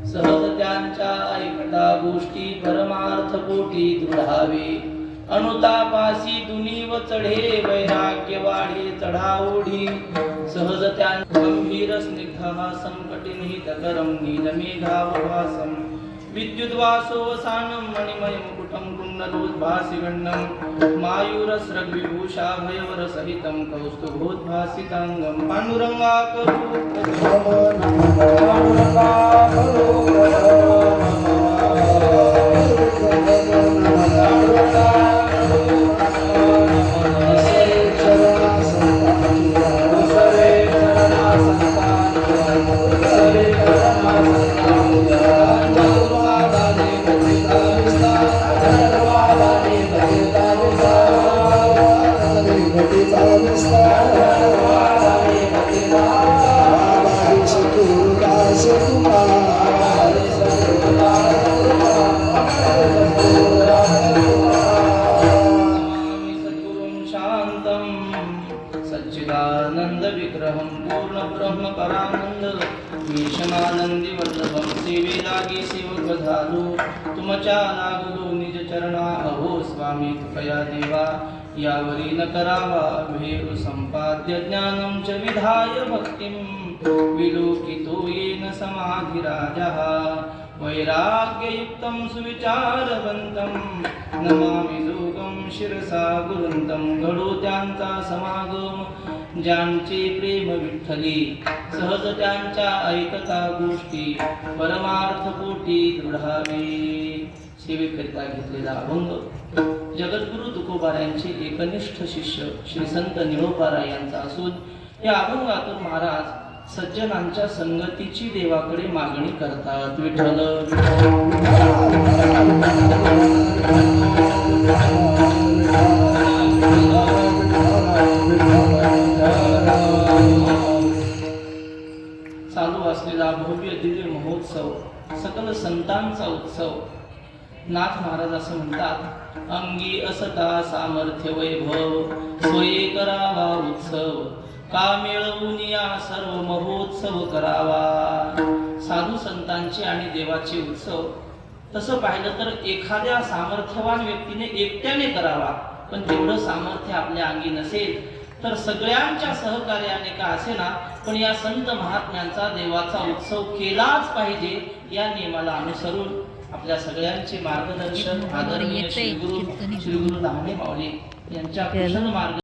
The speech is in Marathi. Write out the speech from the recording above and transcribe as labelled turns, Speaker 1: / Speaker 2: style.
Speaker 1: सहज त्यांच्या ऐकता गोष्टी परमार्थ पोटी दृढावे अनुतापासी दुनीव चढे वैराग्य वाढे चढाओढी सहज त्या गंभीर स्निग्ध संकटिनिहितकरं नीलमेघावभासं विद्युद्वासोऽवसानं मणिमय मुकुटं कुण्डलोद्भासिगण्डं मायूरस्रग्विभूषाभयवरसहितं कौस्तुभोद्भासिताङ्गं पाण्डुरङ्गाकरो सच्चिदानंद विग्रहं पूर्ण ब्रह्म परानंद मीशमानंदी वल्लभं सेवेलागी सेवक झालो तुमच्या लागलो निज चरणा अहो स्वामी कृपया देवा यावरी न करावा भेरु संपाद्य ज्ञानं च विधाय भक्तिं विलोकितो येन समाधिराजः वैराग्ययुक्तं सुविचारवन्तं नमामि जोगं शिरसा गुरुन्तं घडो त्यांचा समागम ज्यांचे प्रेम विठ्ठली सहज त्यांच्या ऐकता गोष्टी परमार्थ पोटी दृढावे सेवेकरिता घेतलेला अभंग जगद्गुरु तुकोबारायांचे एकनिष्ठ शिष्य श्री संत निळोबारा यांचा असून या अभंगातून महाराज सज्जनांच्या संगतीची देवाकडे मागणी करतात विठ्ठल चालू असलेला भव्य दिव्य महोत्सव सकल संतांचा उत्सव नाथ महाराज असं म्हणतात अंगी असता सामर्थ्य वैभव स्वये करावा उत्सव का मिळवून या सर्व महोत्सव करावा साधू संतांचे आणि देवाचे उत्सव तसं पाहिलं तर एखाद्या सामर्थ्यवान व्यक्तीने एकट्याने करावा पण तेवढं सामर्थ्य आपल्या अंगी नसेल तर सगळ्यांच्या सहकार्याने का असेना पण या संत महात्म्यांचा देवाचा उत्सव केलाच पाहिजे या नियमाला अनुसरून आपल्या सगळ्यांचे मार्गदर्शन आदरणीय श्री गुरु लहाने माऊली यांच्या कुशल मार्ग